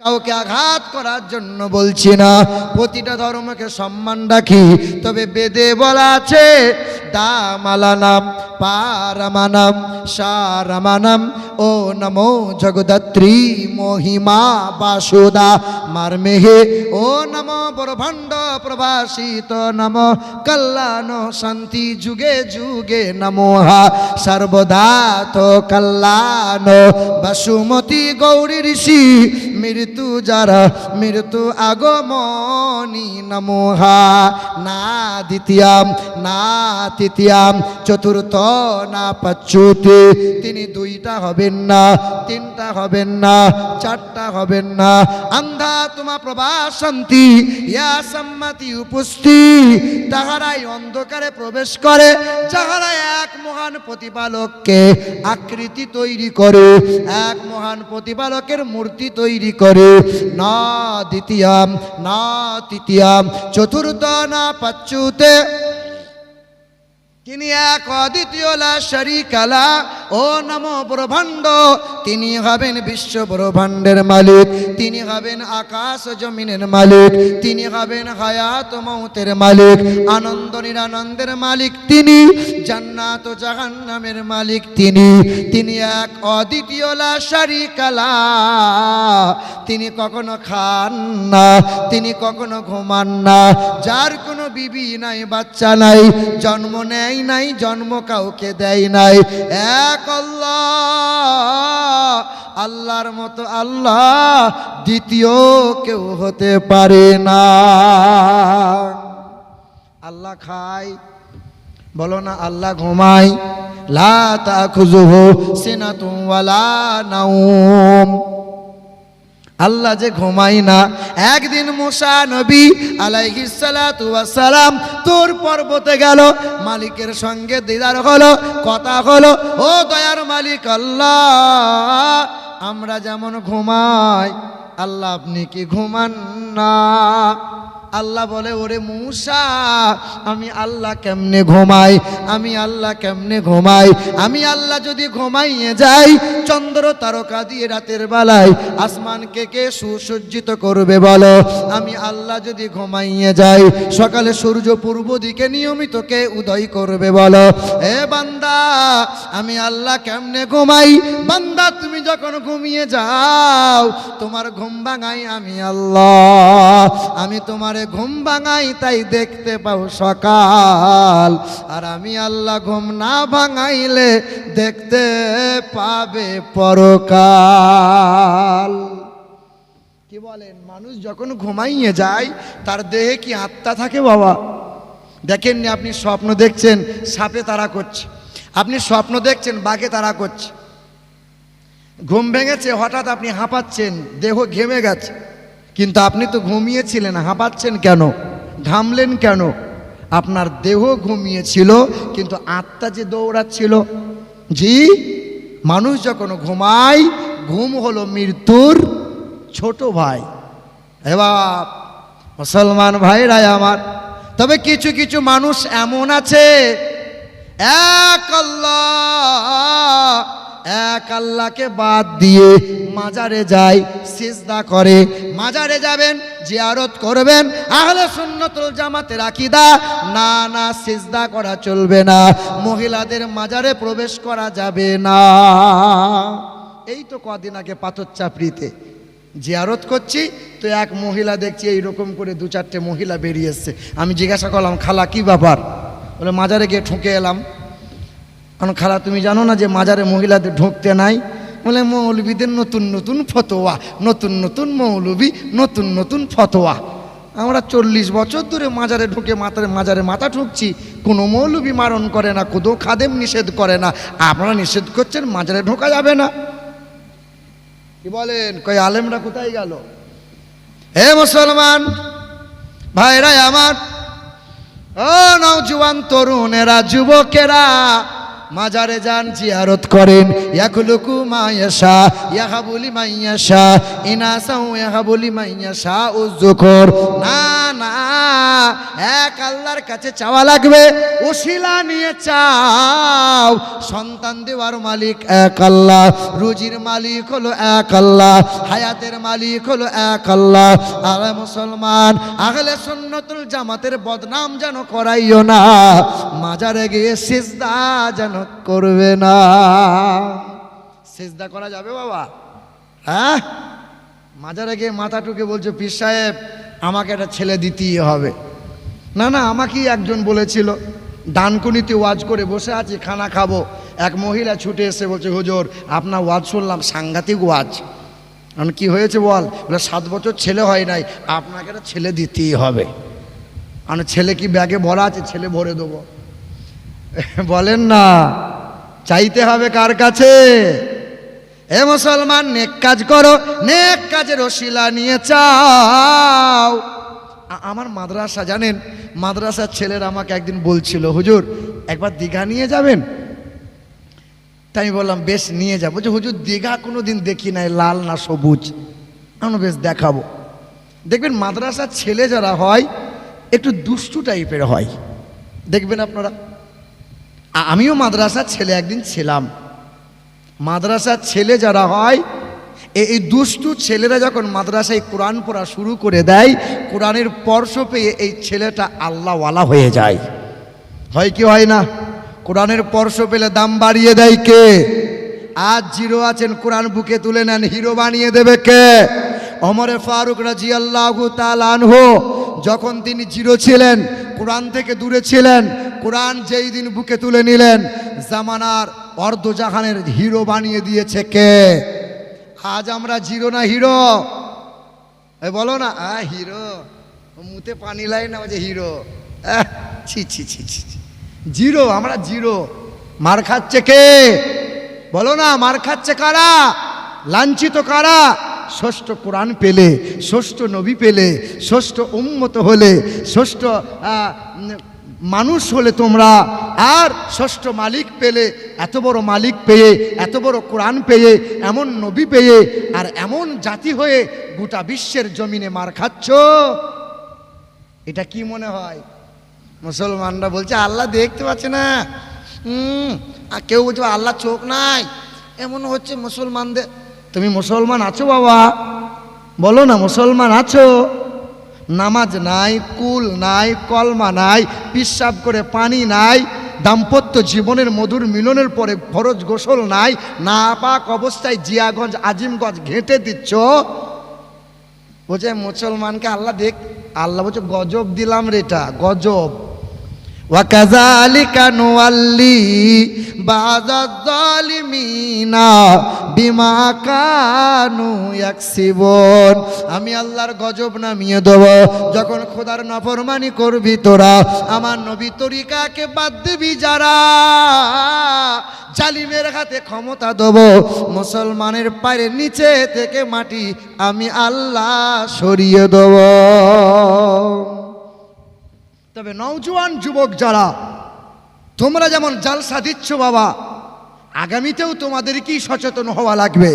কাউকে আঘাত করার জন্য বলছি না, প্রতিটা ধর্মকে সম্মান রাখি। তবে বেদে বলা আছে দামালানাম পারামানাম সারামানাম ও নমো জগদাত্রী মহিমা বাসুদা মারমেহে ও নমো ব্রহ্মাণ্ড প্রভাসিত নমো কল্যাণ শান্তি যুগে যুগে নমোহা সর্বদা তো কল্যাণ বসুমতী গৌরী ঋষি মৃত্যু যারা মৃত্যু আগমনী নমোহা না দ্বিতীয়াম না তৃতীয়াম চতুর্থ না পঞ্চুতে। তিনি দুইটা হবেন না, তিনটা হবেন না, চারটা হবেন না। অন্ধা তোমা প্রভাসন্তি ইয়া সম্মতি উপস্থিত, তাহারাই অন্ধকারে প্রবেশ করে যাহারা এক মহান প্রতিপালককে আকৃতি তৈরি করে, এক মহান প্রতিপালকের মূর্তি তৈরি করে। না দ্বিতীয়াম না তৃতীয়াম চতুর্থ না পঞ্চুতে। তিনি এক অদ্বিতীয় লা শারীকা লা ও নমো ব্রহ্মাণ্ড। তিনি হবেন বিশ্ব ব্রহ্মাণ্ডের মালিক, তিনি হবেন আকাশ জমিনের মালিক, তিনি হবেন হায়াত মৌতের মালিক, আনন্দ নিরানন্দের মালিক তিনি, জান্নাত ও জাহান্নামের মালিক তিনি। তিনি এক অদ্বিতীয় লা শারীকা লা। তিনি কখনো খান না, তিনি কখনো ঘুমান না, যার কোনো বিবি নাই, বাচ্চা নাই, জন্ম নেয় নাই, জন্ম কাউকে দেয় নাই। এক আল্লাহ, আল্লাহর মতো আল্লাহ দ্বিতীয় কেউ হতে পারে না। আল্লাহ খায়, বলো না আল্লাহ ঘুমায়। লা তাখুযুহু সিনাতুন ওয়ালা নাওম। আল্লাহ যে ঘুমায় না। একদিন মুসা নবী আলাইহিস সালাতু ওয়াস সালাম তুর পর্বতে গেল, মালিকের সঙ্গে দিদার হলো, কথা হলো। ও দয়ার মালিক আল্লাহ, আমরা যেমন ঘুমাই, আল্লাহ আপনি কি ঘুমান না? আল্লাহ বলে ওরে মুসা, আমি আল্লাহ কেমনে ঘুমাই, আমি আল্লাহ কেমনে ঘুমাই? আমি আল্লাহ যদি ঘুমাইয়ে যাই, চন্দ্র তারকা দিয়ে রাতের বেলায় আসমানকে কে সুসজ্জিত করবে বলো? আমি আল্লাহ যদি ঘুমাইয়ে যাই, সকালে সূর্য পূর্ব দিকে নিয়মিত কে উদয় করবে বলো? এ বান্দা, আমি আল্লাহ কেমনে ঘুমাই? বান্দা তুমি যখন ঘুমিয়ে যাও, তোমার ঘুম ভাঙাই আমি আল্লাহ। আমি তোমার ঘুম ভাঙাই, তাই দেখতে পাও সকাল। আর আমি আল্লাহ ঘুম না ভাঙাইলে দেখতে পাবে পরকাল। কি বলেন? মানুষ যখন ঘুমাইয়ে যায়, তার দেহে কি আত্মা থাকে বাবা? দেখেননি আপনি স্বপ্ন দেখছেন সাপে তাড়া করছে, আপনি স্বপ্ন দেখছেন বাঘে তাড়া করছে, ঘুম ভেঙেছে, হঠাৎ আপনি হাঁপাচ্ছেন, দেহ ঘেমে গেছে, কিন্তু আপনি তো ঘুমিয়েছিলেন, হাঁপাচ্ছেন কেন, ঘামলেন কেন? আপনার দেহ ঘুমিয়েছিল, কিন্তু আত্মা যে দৌড়াচ্ছিল। জি, মানুষ যখন ঘুমায়, ঘুম হলো মৃত্যুর ছোট ভাই। এবার মুসলমান ভাইরাই আমার, তবে কিছু কিছু মানুষ এমন আছে, এক আল্লাহ, এক আল্লাহকে বাদ দিয়ে মাজারে যায়, সিজদা করে। মাজারে যাবেন, জিয়ারত করবেন, আহলে সুন্নাতুল জামাতের আকীদা, না না সিজদা করা চলবে না, মহিলাদের মাজারে প্রবেশ করা যাবে না। এই তো কদিন আগে পাথর চাপড়িতে জিয়ারত করছি, তো এক মহিলা দেখছি এইরকম করে দু চারটে মহিলা বেরিয়ে এসছে। আমি জিজ্ঞাসা করলাম, খালা কি ব্যাপার? বলে মাজারে গিয়ে ঠুকে এলাম। কারণ খালা তুমি জানো না যে মাজারে মহিলাদের ঢুকতে নাই? বলে মৌলবীদের নতুন নতুন ফতোয়া, নতুন নতুন মৌলবী, নতুন নতুন ফতোয়া। আমরা 40 বছর ধরে মাজারে ঢুকে মাজারে মাথা ঠুকছি, কোনো মৌলবী মারণ করে না, কোনো খাদেম নিষেধ করে না, আপনারা নিষেধ করছেন মাজারে ঢোকা যাবে না। কি বলেন? কই আলেমরা কোথায় গেল? হে মুসলমান ভাইরাই আমার, ও নওজোয়ান তরুণেরা, যুবকেরা, মাজারে যান, জিয়ারত করেন। ইয়াখলুকু মা ইয়াশা ইয়াহাবু লিমান ইয়াশা ইনাসা ইয়াহাবু লিমান ইয়াশা উযকুর। না না, এক আল্লাহর কাছে চাওয়া লাগবে, ওসিলা নিয়ে চাও। সন্তান দেওয়ার মালিক এক আল্লাহ, রুজির মালিক হলো এক আল্লাহ, হায়াতের মালিক হলো এক আল্লাহ। আরে মুসলমান, আহলে সুন্নাতুল জামাতের বদনাম যেন করাইও না, মাজারে গিয়ে সিজদা যেন করবে না। সিজদা করা যাবে বাবা? হ্যাঁ, মাজারে গিয়ে মাথা টুকে বলছো পীর সাহেব আমাকে একটা ছেলে দিতেই হবে। না না, আমাকেই একজন বলেছিল, ডানকুনিতে ওয়াজ করে বসে আছি, খানা খাবো, এক মহিলা ছুটে এসে বলছে হুজুর আপনার ওয়াজ শুনলাম, সাংঘাতিক ওয়াজ। আমি কি হয়েছে বল? বলে 7 বছর ছেলে হয় নাই, আপনাকে একটা ছেলে দিতেই হবে। আমি ছেলে কি ব্যাগে ভরা আছে? ছেলে ভরে দেবো। বলেন না, চাইতে হবে কার কাছে? এ মুসলমান, নেক কাজ করো, নেক কাজের ওসিলা নিয়ে চাও। আমার মাদ্রাসা জানেন, মাদ্রাসার ছেলেরা আমাকে একদিন বলছিল হুজুর একবার দীঘা নিয়ে যাবেন। তাই আমি বললাম বেশ নিয়ে যাবো। যে হুজুর দীঘা কোনো দিন দেখি নাই, লাল না সবুজ। আমরা বেশ দেখাবো। দেখবেন মাদ্রাসার ছেলে যারা হয় একটু দুষ্টু টাইপের হয়, দেখবেন আপনারা। আমিও মাদ্রাসার ছেলে একদিন ছিলাম। মাদ্রাসার ছেলে যারা হয়, এই দুষ্টু ছেলেরা যখন মাদ্রাসায় কোরআন পড়া শুরু করে দেয়, কোরআনের স্পর্শ পেয়ে এই ছেলেটা আল্লাহওয়ালা হয়ে যায়। হয় কি হয় না? কোরআনের স্পর্শ পেলে দাম বাড়িয়ে দেয় কে? আজ জিরো আছেন, কোরআন বুকে তুলে নেন, হিরো বানিয়ে দেবে কে? ওমরে ফারুক রাদিয়াল্লাহু তাআলা আনহু যখন তিনি জিরো ছিলেন, কোরআন থেকে দূরে ছিলেন, কোরআন যেই দিন বুকে তুলে নিলেন, জামানার অর্ধজাহানের হিরো বানিয়ে দিয়েছে কে? আজ আমরা জিরো না হিরো? বলো না, হিরো। মুতে পানি লাই না, যে হিরো। ছি ছি ছি ছি, জিরো। আমরা জিরো। মার খাচ্ছে কে? বলো না, মার খাচ্ছে কারা? লাঞ্ছিত কারা? ষষ্ঠ কোরআন পেলে, ষষ্ঠ নবী পেলে, ষষ্ঠ উম্মত হলে, ষষ্ঠ মানুষ হলে তোমরা, আর ষষ্ঠ মালিক পেলে, এত বড় মালিক পেয়ে, এত বড় কোরআন পেয়ে, এমন নবী পেয়ে, আর এমন জাতি হয়ে গোটা বিশ্বের জমিনে মার খাচ্ছ, এটা কি মনে হয়? মুসলমানরা বলছে আল্লাহ দেখতে পাচ্ছে না। আর কেউ বলছে আল্লাহ চোখ নাই, এমন হচ্ছে মুসলমানদের। তুমি মুসলমান আছো বাবা? বলো না, মুসলমান আছো? নামাজ নাই, কুল নাই, কলমা নাই, পিশাব করে পানি নাই, দাম্পত্য জীবনের মধুর মিলনের পরে ফরজ গোসল নাই, না পাক অবস্থায় জিয়াগঞ্জ আজিমগঞ্জ ঘেঁটে দিচ্ছ। বলছে মুসলমানকে আল্লাহ দেখ। আল্লাহ বলছে গজব দিলাম রে, এটা গজব। ওয়াকাযালিকা নুওয়াল্লি বাযায যালিমিনা বিমা কানু ইয়াকসিবুন। আমি আল্লাহর গজব নামিয়ে দেব যখন খোদার নাফরমানি করবি তোরা, আমার নবী তরিকাকে বাদ দিবি যারা, জালিমের হাতে ক্ষমতা দেব, মুসলমানের পায়ের নিচে থেকে মাটি আমি আল্লাহ সরিয়ে দেব। তবে নওজোয়ান যুবক যারা, তোমরা যেমন জালসা দিচ্ছ বাবা, আগামীতেও তোমাদেরকেই সচেতন হওয়া লাগবে,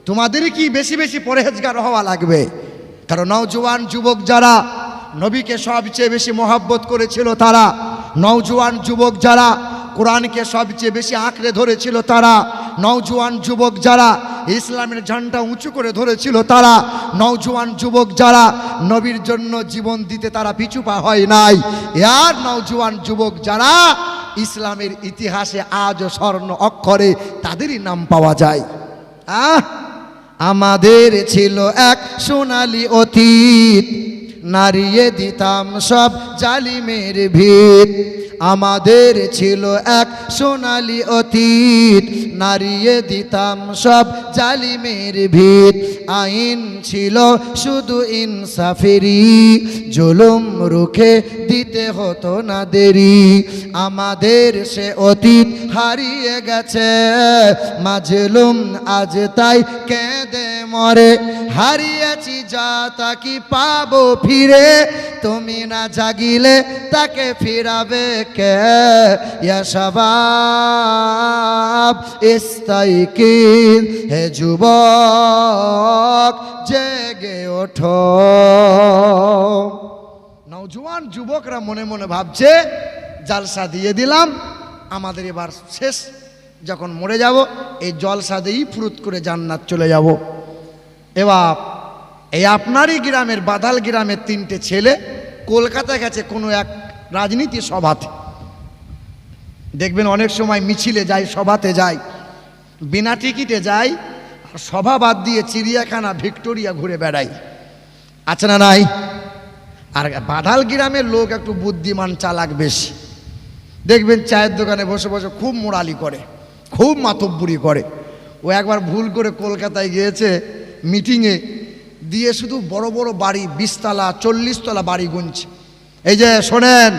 তোমাদেরকেই বেশি বেশি পরহেজগার হওয়া লাগবে। কারণ নওজোয়ান যুবক যারা নবীকে সবচেয়ে বেশি মহব্বত করেছিল তারা, নওজোয়ান যুবক যারা কোরআনকে সবচেয়ে বেশি আঁকড়ে ধরেছিল তারা, নওজোয়ান যুবক যারা ইসলামের ঝান্ডা উঁচু করে ধরেছিল তারা, নওজোয়ান যুবক যারা নবীর জন্য জীবন দিতে তারা পিছু পা হয় নাই, আর নওজোয়ান যুবক যারা ইসলামের ইতিহাসে আজও স্বর্ণ অক্ষরে তাদেরই নাম পাওয়া যায়। আমাদের ছিল এক সোনালী অতীত, নারিয়ে দিতাম সব জালিমের ভিত। আমাদের ছিল এক সোনালী অতীত, নারিয়ে দিতাম সব জালিমের ভিত। আইন ছিল শুধু ইনসাফেরি, জুলুম রুখে দিতে হতো না দেরি। আমাদের সে অতীত হারিয়ে গেছে, মাজলুম আজ তাই কেঁদে মরে, হারিয়েছি যা তা কি পাবো ফিরে, তুমি না জাগিলে তাকে ফিরাবে কে? ইয়া শাবাব ইস্তাইকিন, হে যুবক জেগে ওঠো। নওজোয়ান যুবকরা মনে মনে ভাবছে জলসা দিয়ে দিলাম, আমাদের এবার শেষ, যখন মরে যাব এই জলসা দিয়েই ফুরুত করে জান্নাত চলে যাব। এবার এই আপনারই গ্রামের বাদাল গ্রামের 3টে ছেলে কলকাতা গেছে কোনো এক রাজনীতি সভাতে। দেখবেন অনেক সময় মিছিলে যায়, সভাতে যায়, বিনা টিকিটে যায়, আর সভা বাদ দিয়ে চিড়িয়াখানা ভিক্টোরিয়া ঘুরে বেড়ায়, আছে না নাই? আর বাদাল গ্রামের লোক একটু বুদ্ধিমান চালাক বেশি। দেখবেন চায়ের দোকানে বসে বসে খুব মোড়ালি করে, খুব মাতব্বরি করে। ও একবার ভুল করে কলকাতায় গিয়েছে মিটিংয়ে, দিয়ে শুধু বড় বড় বাড়ি, 20 তলা 40 তলা বাড়ি গুনছে। এই যে শোনেন,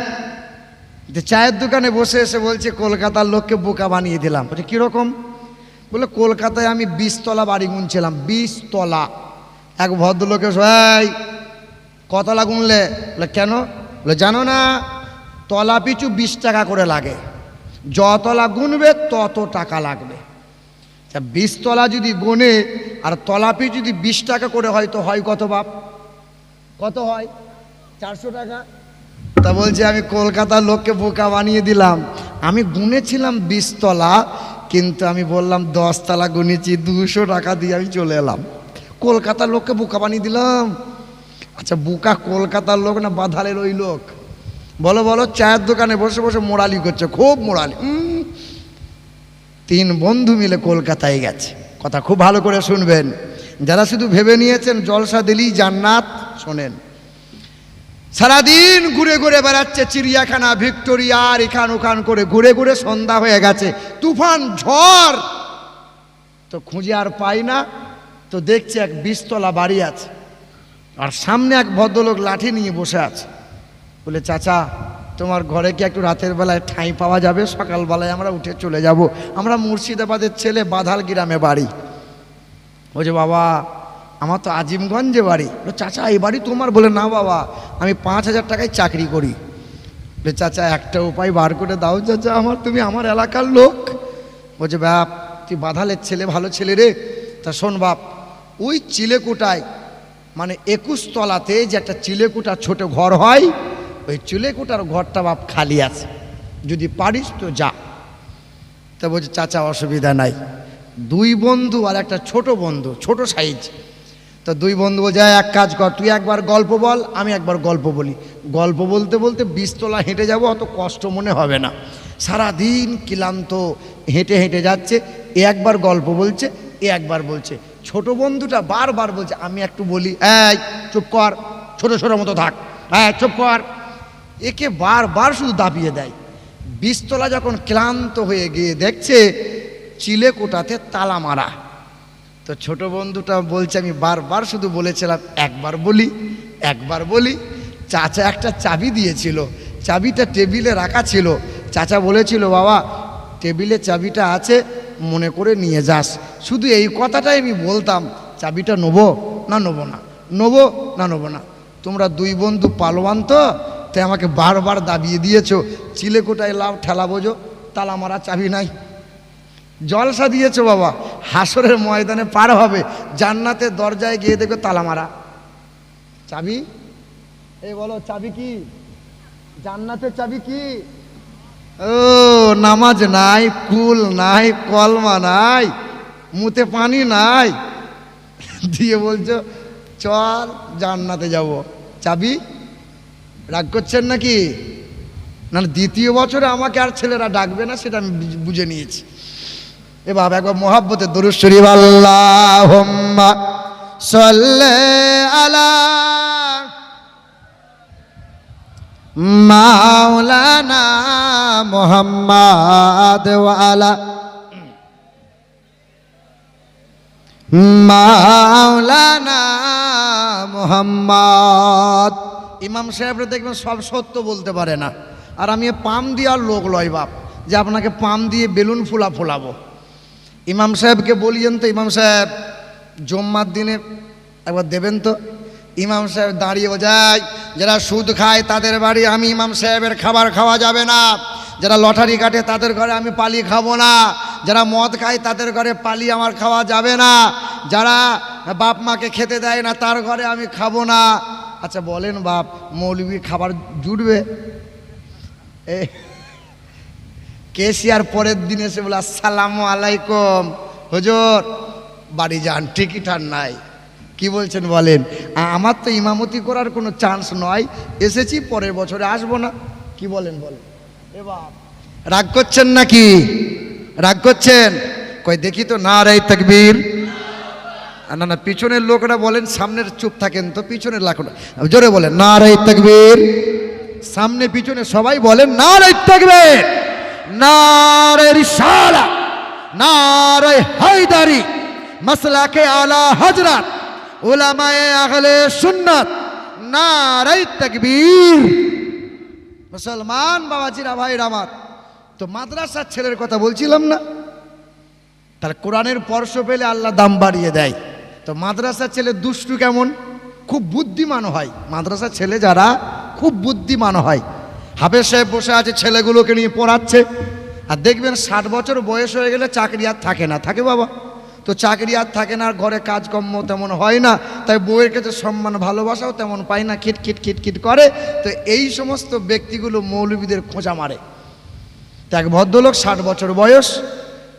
চায়ের দোকানে বসে এসে বলছে কলকাতার লোককে বোকা বানিয়ে দিলাম। বলছে কীরকম? বলে কলকাতায় আমি 20 তলা বাড়ি গুনছিলাম, 20 তলা। এক ভদ্রলোকে এই কতলা গুনলে? বলে কেন? বলে জানো না তলা পিছু 20 টাকা করে লাগে, যতলা গুনবে তত টাকা লাগবে। 20 তলা যদি গুনে আর তলা পিছু যদি 20 টাকা করে হয় তো হয় কত বাপ? কত হয়? 400 টাকা। তা বলছে আমি কলকাতার লোককে বোকা বানিয়ে দিলাম, আমি গুনেছিলাম 20 তলা, কিন্তু আমি বললাম 10 তলা গুনেছি, 200 টাকা দিয়ে আমি চলে এলাম। কলকাতার লোককে বোকা বানিয়ে দিলাম। আচ্ছা বোকা কলকাতার লোক না বাদালের ওই লোক? বলো বলো। চায়ের দোকানে বসে বসে মোড়ালি করছে, খুব মোড়ালি। 3 বন্ধু মিলে কলকাতায় গেছে। কথা খুব ভালো করে শুনবেন, যারা শুধু ভেবে নিয়েছেন জলসা দিলেই জান্নাত, শোনেন। সারাদিন ঘুরে ঘুরে বেড়াচ্ছে চিড়িয়াখানা ভিক্টোরিয়া আর এখান ওখান করে ঘুরে ঘুরে সন্ধ্যা হয়ে গেছে, তুফান ঝড়, তো খুঁজে আর পাই না। তো দেখছে এক 20 তলা বাড়ি আছে, আর সামনে এক ভদ্রলোক লাঠি নিয়ে বসে আছে। বলে চাচা তোমার ঘরে কি একটু রাতের বেলায় ঠাঁই পাওয়া যাবে? সকালবেলায় আমরা উঠে চলে যাব, আমরা মুর্শিদাবাদের ছেলে, বাদাল গ্রামে বাড়ি। বলছে বাবা আমার তো আজিমগঞ্জে বাড়ি। চাচা এই বাড়ি তোমার? বলে না বাবা আমি 5000 টাকায় চাকরি করি। বলে চাচা একটা উপায় বার করে দাও চাচা, আমার, তুমি আমার এলাকার লোক। বলছে বাপ তুই বাদালের ছেলে, ভালো ছেলে রে। তা শোন বাপ, ওই চিলেকোটায় মানে 21 তলাতে যে একটা চিলেকোটার ছোট ঘর হয়, ওই চিলেকোটার ঘরটা বাপ খালি আছে, যদি পারিস তো যা। তা বলছে চাচা অসুবিধা নাই। 2 বন্ধু আর একটা ছোট বন্ধু, ছোট সাইজ। তো 2 বন্ধু বলছে এক কাজ কর, তুই একবার গল্প বল, আমি একবার গল্প বলি। গল্প বলতে বলতে 20 তলা হেঁটে যাব, অত কষ্ট মনে হবে না। সারাদিন ক্লান্ত হেঁটে হেঁটে যাচ্ছে, এ একবার গল্প বলছে, এ একবার বলছে। ছোট বন্ধুটা বারবার বলছে আমি একটু বলি, এই চুপ কর, ছোট ছোট মতো থাক, হ্যাঁ চুপ কর। একে বারবার শুধু দাবিয়ে দেয়। 20 তলা যখন ক্লান্ত হয়ে গিয়ে দেখছে চিলেকোটাতে তালা মারা, তো ছোট বন্ধুটা বলছে আমি বারবার শুধু বলেছিলাম একবার বলি, একবার বলি। চাচা একটা চাবি দিয়েছিল, চাবিটা টেবিলে রাখা ছিল। চাচা বলেছিল বাবা টেবিলে চাবিটা আছে, মনে করে নিয়ে যাস। শুধু এই কথাটাই আমি বলতাম, চাবিটা নেবো না নেবো না, নেবো না নেবো না। তোমরা 2 বন্ধু পালোয়ান তো, তাই আমাকে বারবার দাবিয়ে দিয়েছো। চিলেকোটায় লাভ ঠেলা বোঝো, তালা মারা চাবি নাই। জলসা দিয়েছো বাবা, হাসরের ময়দানে পার হবে, জান্নাতের দরজায় গিয়ে দেখো তালা মারা চাবি। এই বলো চাবি কি? জান্নাতের চাবি কি? ও নামাজ নাই, কুল নাই, কলমা নাই, মুতে পানি নাই, দিয়ে বলছো চল জান্নাতে যাব। চাবি? রাগ করছেন নাকি? না 2য় বছরে আমাকে আর ছেলেরা ডাকবে না, সেটা আমি বুঝে নিয়েছি। এ বাবা একবার মোহাব্বতে দরুদ শরীফ আল্লাহুম্মা সাল্লি আলা মাওলানা মুহাম্মাদ ওয়া আলা মাওলানা মুহাম্মাদ। ইমাম সাহেবরা দেখবেন সব সত্য বলতে পারে না, আর আমি পাম দেওয়ার লোক লয় বাপ যে আপনাকে পাম দিয়ে বেলুন ফোলাবো। ইমাম সাহেবকে বলিয়েন তো ইমাম সাহেব জুম্মার দিনে একবার দেবেন তো। ইমাম সাহেব দাঁড়িয়ে যায়, যারা সুদ খায় তাদের বাড়ি আমি ইমাম সাহেবের খাবার খাওয়া যাবে না, যারা লটারি কাটে তাদের ঘরে আমি পালি খাবো না, যারা মদ খায় তাদের ঘরে পালি আমার খাওয়া যাবে না, যারা বাপ মাকে খেতে দেয় না তার ঘরে আমি খাবো না। আচ্ছা বলেন বাপ, মৌলবি খাবার জুটবে? কেসিয়ার পরের দিন এসে বলে আসসালামু আলাইকুম হুজুর, বাড়ি যান, টিকিট আর নাই। কি বলছেন বলেন? আমার তো ইমামতি করার কোনো চান্স নয়, এসেছি পরের বছরে আসবো না। কি বলেন বলেন? এ বাপ রাগ করছেন নাকি? রাগ করছেন? কই দেখি তো নারে তাকবীর। না না, পিছনের লোকরা বলেন, সামনের চুপ থাকেন তো, পিছনের লোকরা জোরে বলেন নারে তাকবীর। সামনে পিছনে সবাই বলেন নারে তাকবীর, নারে রিসালাত, নারে হায়দারি, মাসলাকে আলা হযরত, উলামায়ে আহলে সুন্নাত, নারে তাকবীর। মুসলমান বাবাজিরা ভাইরা আমার, তো মাদ্রাসার ছেলের কথা বলছিলাম না, তার কোরআনের স্পর্শ পেলে আল্লাহ দাম বাড়িয়ে দেয়। তো মাদ্রাসার ছেলে দুষ্টু কেমন? খুব বুদ্ধিমান হয়। মাদ্রাসার ছেলে যারা খুব বুদ্ধিমান হয়। হাফেজ সাহেব বসে আছে, ছেলেগুলোকে নিয়ে পড়াচ্ছে, আর দেখবেন 60 বছর বয়স হয়ে গেলে চাকরি আর থাকে না। থাকে বাবা? তো চাকরি আর থাকে না, আর ঘরে কাজকর্ম তেমন হয় না, তাই বউয়ের কাছে সম্মান ভালোবাসাও তেমন পায় না, খিটখিট খিটখিট করে। তো এই সমস্ত ব্যক্তিগুলো মৌলবীদের খোঁজা মারে। তো এক ভদ্রলোক 60 বছর বয়স,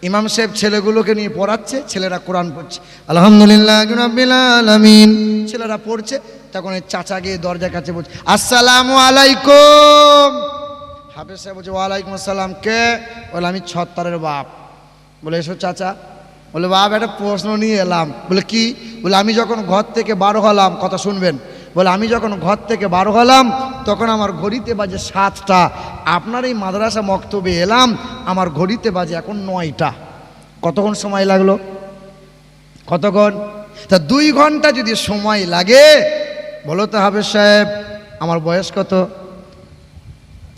ইমাম সাহেব ছেলেগুলোকে নিয়ে পড়াচ্ছে, ছেলেরা কোরআন পড়ছে, আলহামদুলিল্লাহ রাব্বিল আলামিন, ছেলেরা পড়ছে। তখন এই চাচা গিয়ে দরজার কাছে বলছে আসসালামু আলাইকুম। হাফেজ সাহেব বলছে ওয়ালাইকুম আসসালাম। কে? বলে আমি ছত্তারের বাপ। বলে এসো চাচা। বলে বাপ একটা প্রশ্ন নিয়ে এলাম। বলে কি? বলে আমি যখন ঘর থেকে বার হলাম, কথা শুনবেন, বলে আমি যখন ঘর থেকে বার হলাম তখন আমার ঘড়িতে বাজে 7টা, আপনার এই মাদ্রাসা মক্তবে এলাম আমার ঘড়িতে বাজে এখন 9টা। কতক্ষণ সময় লাগলো? কতক্ষণ? তা 2 ঘন্টা যদি সময় লাগে, বলো তো হাফেজ সাহেব আমার বয়স কত?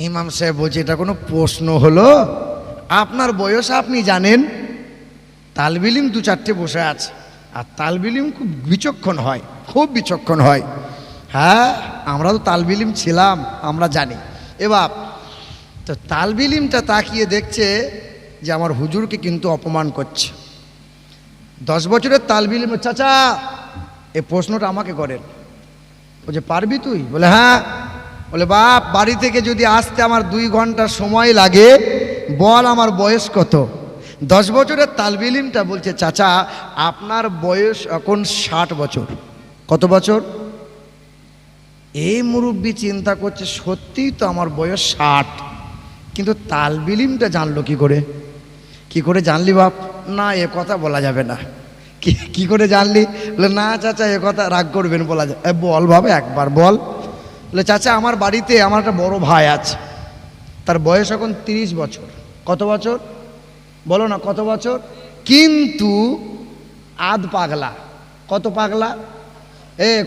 ইমাম সাহেব বলছে এটা কোনো প্রশ্ন হলো? আপনার বয়স আপনি জানেন? তালবিলিম 2-4টে বসে আছে, আর তালবিলিম খুব বিচক্ষণ হয়, খুব বিচক্ষণ হয়। হ্যাঁ, আমরা তো তালবিলিম ছিলাম, আমরা জানি। এবার তো তালবিলিমটা তাকিয়ে দেখছে যে আমার হুজুরকে কিন্তু অপমান করছে। 10 বছরের তালবিলিম। চাচা এই প্রশ্নটা আমাকে করেন। বলছে পারবি তুই? বলে হ্যাঁ। বলে বাপ বাড়ি থেকে যদি আসতে আমার 2 ঘন্টা সময় লাগে, বল আমার বয়স কত? 10 বছরের তালবিলিমটা বলছে চাচা আপনার বয়স এখন 60 বছর। কত বছর? এই মুরব্বী চিন্তা করছে সত্যিই তো আমার বয়স 60, কিন্তু তালবিলিমটা জানলো কি করে? কি করে জানলি বাপ? না এ কথা বলা যাবে না। কি করে জানলি? বলে না চাচা এ কথা রাগ করবেন, বলা যায়। বল ভাবে একবার বল। বলে চাচা আমার বাড়িতে আমার একটা বড় ভাই আছে, তার বয়স এখন 30 বছর। কত বছর? বলো না কত বছর? কিন্তু আধ পাগলা। কত পাগলা?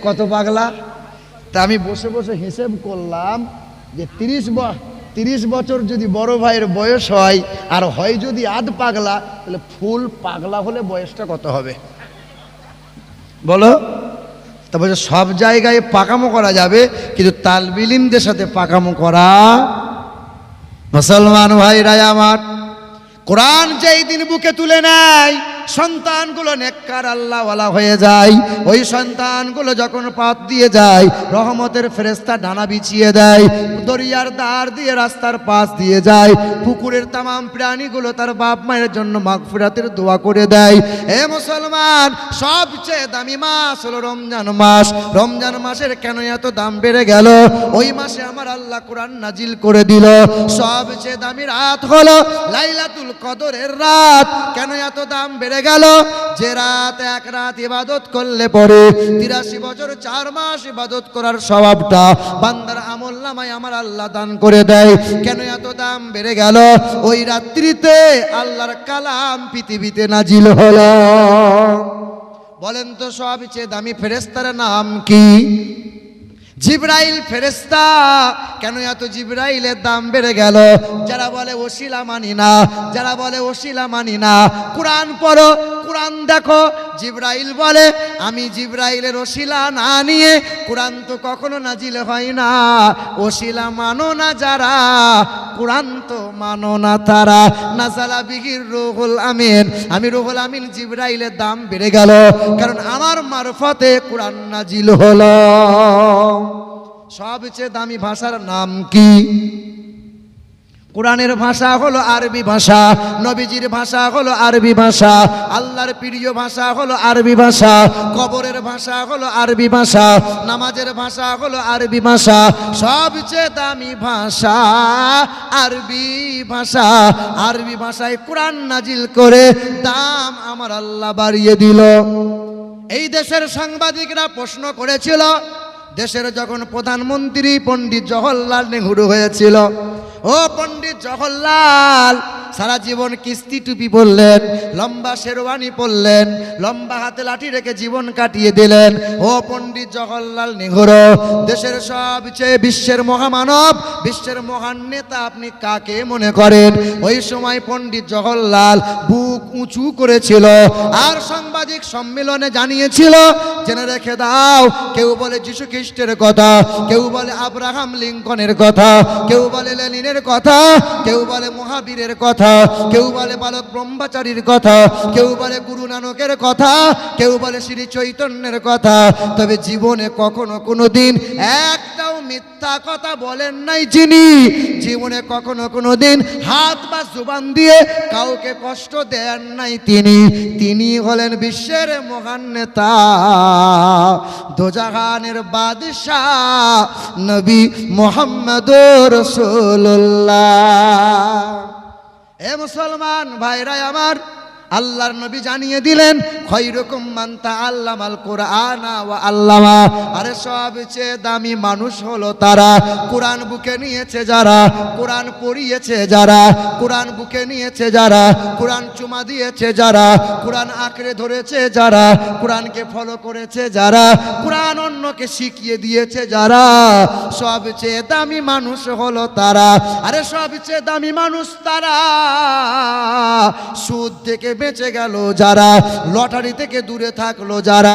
কত পাগলা? তা আমি বসে বসে হিসেব করলাম যে 30 বছর যদি বড় ভাইয়ের বয়স হয়, আর হয় যদি আধ পাগলা, তাহলে ফুল পাগলা হলে বয়সটা কত হবে বলো? তা বলছে সব জায়গায় পাকামো করা যাবে, কিন্তু তালবিলিমদের সাথে পাকামো করা। মুসলমান ভাইরা আমার, কোরআন যেই দিন বুকে তুলে নেয়, সন্তানগুলো নেককার আল্লাহওয়ালা হয়ে যায়। ওই সন্তানগুলো যখন পথ দিয়ে যায়, রহমতের ফেরেশতা ডানা বিছিয়ে দেয়, দরিয়ার ধার দিয়ে রাস্তার পাশ দিয়ে যায়, পুকুরের তামাম প্রাণীগুলো তার বাপ মায়ের জন্য মাগফিরাতের দোয়া করে দেয়। হে মুসলমান, সবচেয়ে দামি মাস হলো রমজান মাস। রমজান মাসের কেন এত দাম বেড়ে গেল? ওই মাসে আমার আল্লাহ কোরআন নাজিল করে দিল। সবচেয়ে দামি রাত হলো লাইলাতুল কদরের রাত। কেন এত দাম বেড়ে গেল? যে রাত এক রাত ইবাদত করলে পরে 83 বছর 4 মাস ইবাদত করার স্বভাবটা বান্দার আমলনামায় আমার আল্লাহ দান করে দেয়। কেন এত দাম বেড়ে গেল? ওই রাত্রিতে আল্লাহর কালাম পৃথিবীতে নাজিল হলো। বলেন তো সবচেয়ে দামি ফেরেশতার নাম কি? জিবরাইল ফেরেশতা। কেন এত জিবরাইলের দাম বেড়ে গেল? যারা বলে ওসিলা মানি না, যারা বলে ওসিলা মানি না, কোরআন পড়ো, কোরআন দেখো, জিবরাইল বলে আমি জিবরাইলের ওসিলা না নিয়ে কোরআন তো কখনো নাজিল হয় না। ওসিলা মানো না যারা, কোরআন তো মানো না তারা। নাজালা বিহির রুহুল আমিন, আমি রুহুল আমিন জিবরাইলের দাম বেড়ে গেল, কারণ আমার মারফতে কোরআন নাজিল হলো। সবচেয়ে দামি ভাষার নাম কি? কোরআনের ভাষা হলো আরবি ভাষা, নবীজির ভাষা হলো আরবি ভাষা, আল্লাহর প্রিয় ভাষা হলো আরবি ভাষা, কবরের ভাষা হলো আরবি ভাষা, নামাজের ভাষা হলো আরবি ভাষা। সবচেয়ে দামি ভাষা আরবি ভাষা। আরবি ভাষায় কোরআন নাজিল করে দাম আমার আল্লাহ বাড়িয়ে দিল। এই দেশের সাংবাদিকরা প্রশ্ন করেছিল, দেশের যখন প্রধানমন্ত্রী পণ্ডিত জওহরলাল নেহরু হয়েছিল, ও পণ্ডিত জওহরলাল সারা জীবন কিস্তি টুপি পরলেন, লম্বা শেরওয়ানি পরলেন, লম্বা হাতে লাঠি রেখে জীবন কাটিয়ে দিলেন। ও পণ্ডিত জওহরলাল নেহরু, দেশের সবচেয়ে বিশ্বের মহামানব, বিশ্বের মহান নেতা আপনি কাকে মনে করেন? ওই সময় পণ্ডিত জওহরলাল বুক উঁচু করেছিল আর সাংবাদিক সম্মেলনে জানিয়েছিল, জেনে রেখে দাও, কেউ বলে যিশু খ্রিস্টের কথা, কেউ বলে আব্রাহাম লিঙ্কনের কথা, কেউ বলে লেনিনের কথা, কেউ বলে মহাবীরের কথা, কেউ বলে বালক ব্রহ্মচারীর কথা, কেউ বলে গুরু নানকের কথা, কেউ বলে শ্রী চৈতন্যের কথা। তবে জীবনে কখনো কোনো দিন একটাও মিথ্যা কথা বলেন নাই যিনি, জীবনে কখনো কোনো দিন হাত বা জুবান দিয়ে কাউকে কষ্ট দেন নাই তিনি হলেন বিশ্বের মহান নেতা, দোজাহানের বাদশাহ নবী মুহাম্মদুর রাসূলুল্লাহ। এ মুসলমান ভাইরা আমার, আল্লাহর নবী জানিয়ে দিলেন খৈরুকুম মান তাআল্লামাল কুরআনা ওয়া আল্লামা। আরে সবচেয়ে দামি মানুষ হলো তারা কোরআন বুকে নিয়েছে যারা, কোরআন পড়িয়েছে যারা, কোরআন বুকে নিয়েছে যারা, কোরআন চুমা দিয়েছে যারা, কোরআন আঁকড়ে ধরেছে যারা, কোরআনকে ফলো করেছে যারা, কোরআন অন্যকে শিখিয়ে দিয়েছে যারা, সবচেয়ে দামি মানুষ হলো তারা। আরে সবচেয়ে দামি মানুষ তারা সুদ থেকে বেঁচে গেল যারা, লটারি থেকে দূরে থাকলো যারা।